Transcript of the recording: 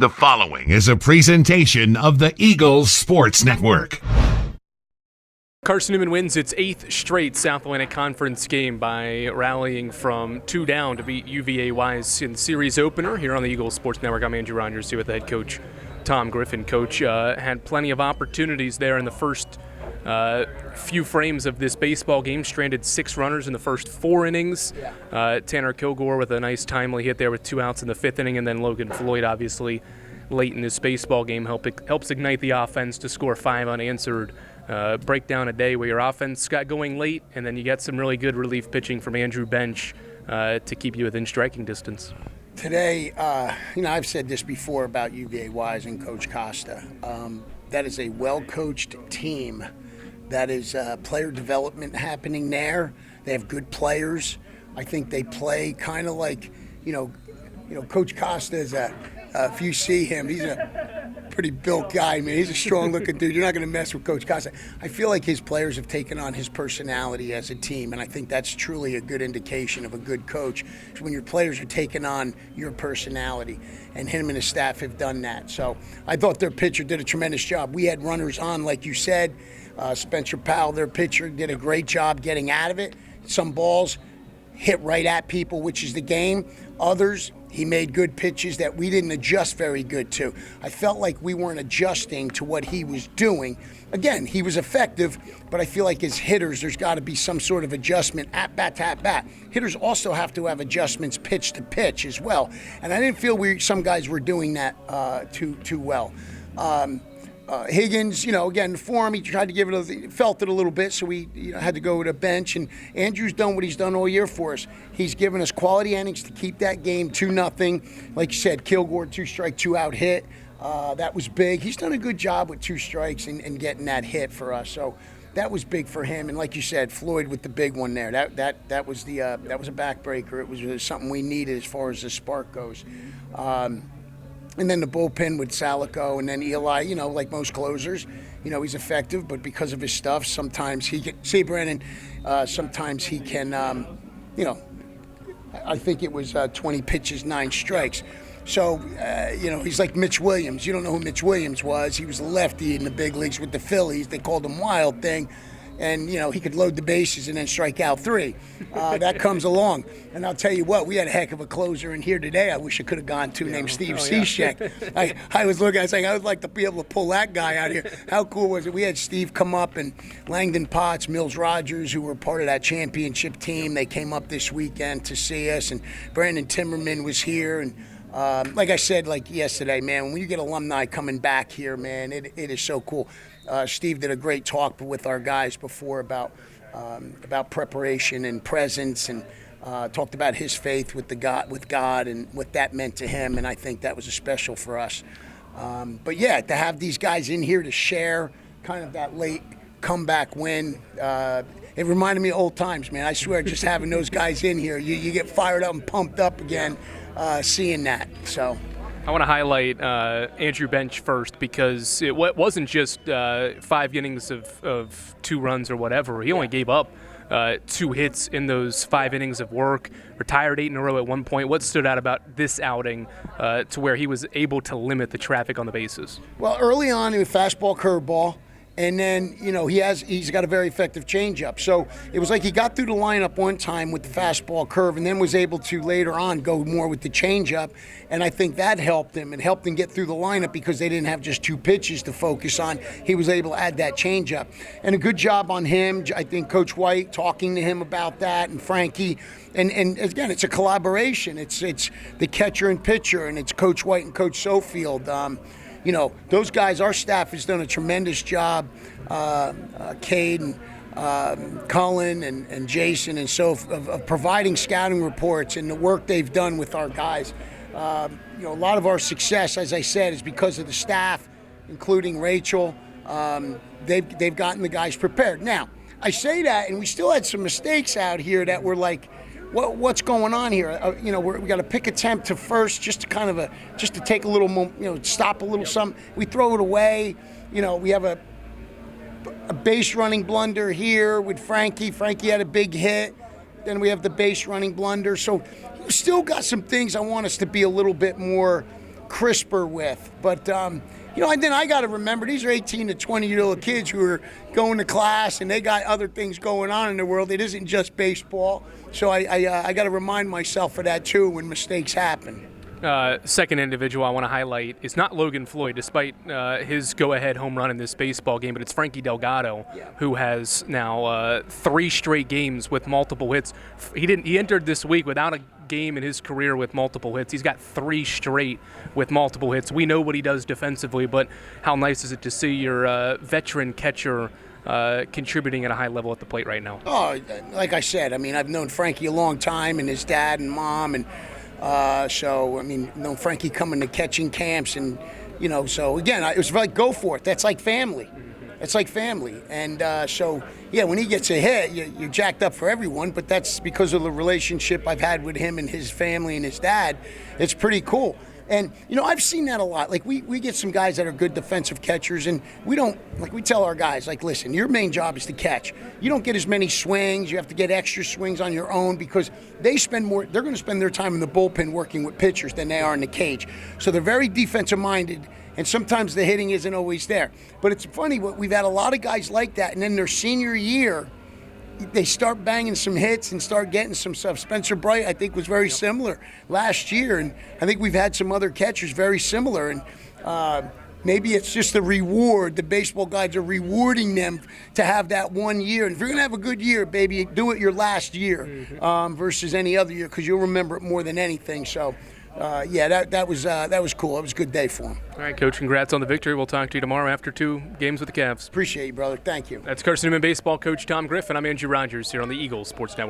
The following is a presentation of the Eagles Sports Network. Carson-Newman wins its 8th straight South Atlantic Conference game by rallying from 2 down to beat UVA Wise in the series opener here on the Eagles Sports Network. I'm Andrew Rogers here with the head coach, Tom Griffin. Coach had plenty of opportunities there in the first few frames of this baseball game. Stranded 6 runners in the first 4 innings. Tanner Kilgore with a nice timely hit there with 2 outs in the 5th inning, and then Logan Floyd obviously late in this baseball game helps ignite the offense to score 5 unanswered. Break down a day where your offense got going late, and then you get some really good relief pitching from Andrew Bench to keep you within striking distance. Today, I've said this before about UVA Wise and Coach Costa. That is a well-coached team. That is player development happening there. They have good players. I think they play kind of like, Coach Costa is if you see him, he's a pretty built guy, man. He's a strong-looking dude. You're not going to mess with Coach Costa. I feel like his players have taken on his personality as a team, and I think that's truly a good indication of a good coach, is when your players are taking on your personality, and him and his staff have done that. So I thought their pitcher did a tremendous job. We had runners on, like you said. Spencer Powell, their pitcher, did a great job getting out of it. Some balls hit right at people, which is the game. Others, he made good pitches that we didn't adjust very good to. I felt like we weren't adjusting to what he was doing. Again, he was effective, but I feel like as hitters, there's got to be some sort of adjustment at bat to at bat. Hitters also have to have adjustments pitch to pitch as well. And I didn't feel some guys were doing that too well. Higgins, again, for him, he tried to give it, felt it a little bit, so we had to go to bench. And Andrew's done what he's done all year for us. He's given us quality innings to keep that game 2-0. Like you said, Kilgore, 2-strike, 2-out hit. That was big. He's done a good job with 2 strikes and getting that hit for us. So that was big for him. And like you said, Floyd with the big one there. That was that was a backbreaker. It was something we needed as far as the spark goes. And then the bullpen with Salico, and then Eli, like most closers, he's effective, but because of his stuff, sometimes he can, see Brandon, sometimes he can, I think it was 20 pitches, 9 strikes. So, he's like Mitch Williams. You don't know who Mitch Williams was. He was a lefty in the big leagues with the Phillies. They called him Wild Thing. And, he could load the bases and then strike out 3. That comes along. And I'll tell you what, we had a heck of a closer in here today. I wish I could have gone to, named Steve Cishek. I was looking, I was saying, I would like to be able to pull that guy out here. How cool was it? We had Steve come up, and Langdon Potts, Mills Rogers, who were part of that championship team. They came up this weekend to see us, and Brandon Timmerman was here. And like I said, like yesterday, man, when you get alumni coming back here, man, it is so cool. Steve did a great talk with our guys before about preparation and presence, and talked about his faith with God and what that meant to him, and I think that was a special for us. But yeah, to have these guys in here to share kind of that late comeback win, it reminded me of old times, man. I swear, just having those guys in here, you get fired up and pumped up again, seeing that. So I want to highlight Andrew Bench first, because it wasn't just 5 innings of 2 runs or whatever. He only gave up 2 hits in those 5 innings of work, retired 8 in a row at one point. What stood out about this outing to where he was able to limit the traffic on the bases? Well, early on, he was fastball, curveball. And then, he's got a very effective changeup. So it was like he got through the lineup one time with the fastball curve, and then was able to later on go more with the changeup. And I think that helped him. It helped him get through the lineup because they didn't have just 2 pitches to focus on. He was able to add that changeup. And a good job on him. I think Coach White talking to him about that, and Frankie. And again, it's a collaboration. It's the catcher and pitcher, and it's Coach White and Coach Sofield. Those guys, our staff has done a tremendous job. Cade and Cullen and Jason and so of providing scouting reports and the work they've done with our guys. A lot of our success, as I said, is because of the staff, including Rachel. They've gotten the guys prepared. Now, I say that, and we still had some mistakes out here that were like, what's going on here? We got a pick attempt to first, just to take a little, stop a little something. We throw it away. We have a base running blunder here with Frankie. Frankie had a big hit. Then we have the base running blunder. So still got some things I want us to be a little bit more crisper with. But and then I got to remember, these are 18 to 20-year-old kids who are going to class, and they got other things going on in the world. It isn't just baseball. So I got to remind myself of that, too, when mistakes happen. Second individual I want to highlight is not Logan Floyd, despite his go-ahead home run in this baseball game, but it's Frankie Delgado, who has now 3 straight games with multiple hits. He entered this week without a game in his career with multiple hits. He's got 3 straight with multiple hits. We know what he does defensively, but how nice is it to see your veteran catcher contributing at a high level at the plate right now? Oh, like I said, I mean, I've known Frankie a long time, and his dad and mom, and known Frankie coming to catching camps, and so again, it was like, go for it. That's like family. It's like family, and when he gets a hit, you're jacked up for everyone. But that's because of the relationship I've had with him and his family and his dad. It's pretty cool. And, I've seen that a lot. Like, we get some guys that are good defensive catchers, and we tell our guys, like, listen, your main job is to catch. You don't get as many swings. You have to get extra swings on your own because they're going to spend their time in the bullpen working with pitchers than they are in the cage. So they're very defensive-minded, and sometimes the hitting isn't always there. But it's funny, we've had a lot of guys like that, and then their senior year, they start banging some hits and start getting some stuff. Spencer Bright, I think, was very similar last year, and I think we've had some other catchers very similar. And maybe it's just the reward. The baseball guys are rewarding them to have that 1 year. And if you're going to have a good year, baby, do it your last year versus any other year, because you'll remember it more than anything. So, that was cool. It was a good day for him. All right, Coach, congrats on the victory. We'll talk to you tomorrow after 2 games with the Cavs. Appreciate you, brother. Thank you. That's Carson-Newman baseball coach Tom Griffin. I'm Andrew Rogers here on the Eagles Sports Network.